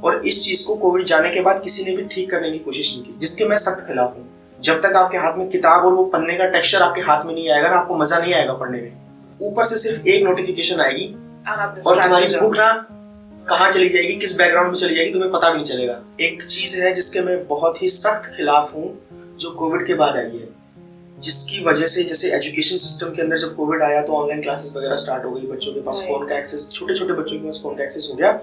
और इस चीज को कोविड जाने के बाद किसी ने भी ठीक करने की कोशिश नहीं की, जिसके मैं सख्त खिलाफ हूँ। जब तक आपके हाथ में किताब और वो पन्ने का टेक्सचर आपके हाथ में नहीं आएगा ना, आपको मजा नहीं आएगा पढ़ने में। ऊपर से सिर्फ एक नोटिफिकेशन आएगी और तुम्हारी बुक ना कहाँ चली जाएगी, किस बैकग्राउंड में चली जाएगी, तुम्हें पता भी नहीं चलेगा। एक चीज है जिसके मैं बहुत ही सख्त खिलाफ हूँ, जो कोविड के बाद आई है, जिसकी वजह से जैसे एजुकेशन सिस्टम के अंदर जब कोविड आया तो ऑनलाइन क्लासेस वगैरह स्टार्ट हो गई, बच्चों के पास फोन का एक्सेस, छोटे छोटे बच्चों के पास फोन का एक्सेस हो गया।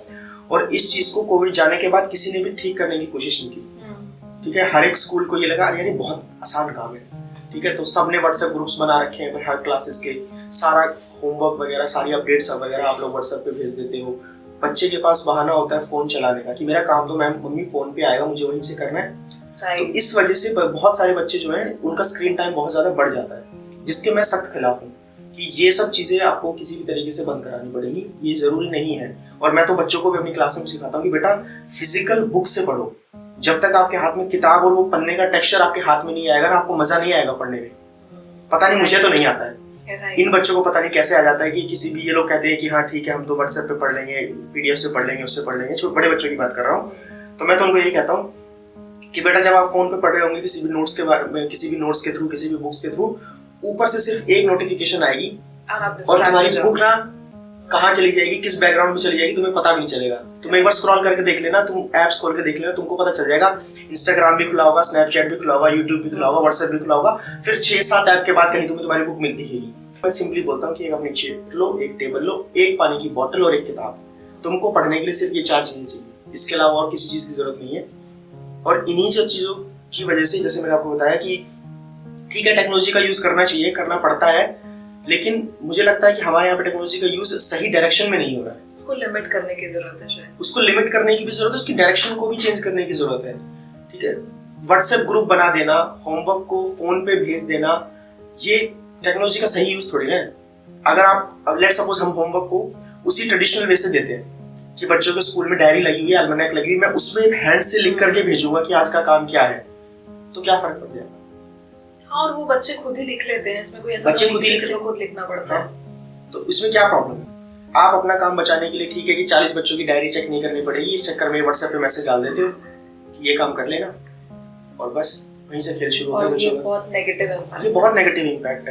और इस चीज को कोविड जाने के बाद किसी ने भी ठीक करने की कोशिश नहीं की। ठीक है, हर एक स्कूल को ये लगा यार ये बहुत आसान काम है। ठीक है, तो सबने व्हाट्सएप ग्रुप्स बना रखे हैं हर क्लासेस के, सारा होमवर्क वगैरह, सारी अपडेट्स वगैरह आप लोग व्हाट्सएप पे भेज देते हो। बच्चे के पास बहाना होता है फोन चलाने का कि मेरा काम तो मैम मम्मी फोन पे आएगा, मुझे वहीं से करना है। तो इस वजह से बहुत सारे बच्चे जो हैं उनका स्क्रीन टाइम बहुत ज्यादा बढ़ जाता है, जिसके मैं सख्त खिलाफ हूँ कि ये सब चीजें आपको किसी भी तरीके से बंद करानी पड़ेगी। ये जरूरी नहीं है। और मैं तो बच्चों को भी अपनी क्लास में सिखाता हूँ कि बेटा फिजिकल बुक से पढ़ो। जब तक आपके हाथ में किताब और वो पन्ने का टेक्सचर आपके हाथ में नहीं आएगा ना, आपको मजा नहीं आएगा पढ़ने में। पता नहीं, मुझे तो नहीं आता है। इन बच्चों को पता नहीं कैसे आ जाता है कि किसी भी, ये लोग कहते हैं कि हाँ ठीक है हम तो व्हाट्सएप पे पढ़ लेंगे, पीडीएफ से पढ़ लेंगे, उससे पढ़ लेंगे। छोटे बड़े बच्चों की बात कर रहा हूँ। तो मैं तो उनको यही कहता हूँ कि बेटा जब आप फोन पे पढ़ रहे होंगे किसी भी नोट्स के बारे में, किसी भी नोट्स के थ्रू, किसी भी बुक्स के थ्रू, ऊपर से सिर्फ एक नोटिफिकेशन आएगी और तुम्हारी बुक ना कहाँ चली जाएगी, किस बैकग्राउंड में चली जाएगी, तुम्हें पता भी नहीं चलेगा। तुम एक बार स्क्रॉल करके देख लेना, तुम ऐप्स खोल के देख लेना, तुमको पता चल जाएगा। इंस्टाग्राम भी खुला होगा, स्नैपचैट भी खुला होगा, यूट्यूब भी खुला होगा, व्हाट्सएप भी खुला होगा, फिर 6-7 ऐप के बाद कहीं तुम्हें तुम्हारी बुक मिलती है। मैं सिंपली बोलता हूँ कि एक अपनी चेयर लो, एक टेबल लो, एक पानी की बोतल और एक किताब। तुमको पढ़ने के लिए सिर्फ ये 4 चीजें चाहिए, इसके अलावा और किसी चीज की जरूरत नहीं है। और इन्हीं सब चीजों की वजह से, जैसे मैंने आपको बताया कि ठीक है टेक्नोलॉजी का यूज करना चाहिए, करना पड़ता है, लेकिन मुझे लगता है कि हमारे यहाँ पे टेक्नोलॉजी का यूज सही डायरेक्शन में नहीं हो रहा है। उसको लिमिट करने की जरूरत है शायद। उसको लिमिट करने की भी जरूरत है, उसकी डायरेक्शन को भी चेंज करने की जरूरत है। ठीक है, व्हाट्सएप ग्रुप बना देना, होमवर्क को फोन पे भेज देना, ये टेक्नोलॉजी का सही यूज थोड़ी ना है। अगर आप लेट्स सपोज हम होमवर्क को उसी ट्रेडिशनल वे से देते हैं कि बच्चों के स्कूल में डायरी लगी हुई है, अल्मनाक लगी हुई, मैं उसमें हैंड से लिख करके भेजूंगा कि आज का काम क्या है, तो क्या फर्क पड़ जाएगा? हाँ, और वो बच्चे खुद ही लिख लेते हैं, इसमें कोई ऐसा बच्चे नहीं खुद ही है खुद लिखना पड़ता है। तो इसमें क्या प्रॉब्लम है? आप अपना काम बचाने के लिए ठीक है कि 40 बच्चों की डायरी चेक नहीं करनी पड़ेगी, इस चक्कर में व्हाट्सएप पे मैसेज डाल देते हो कि ये काम कर लेना, और बस वहीं से खेल शुरू होता है। ये बहुत नेगेटिव इम्पैक्ट है। ये बहुत नेगेटिव इम्पैक्ट है।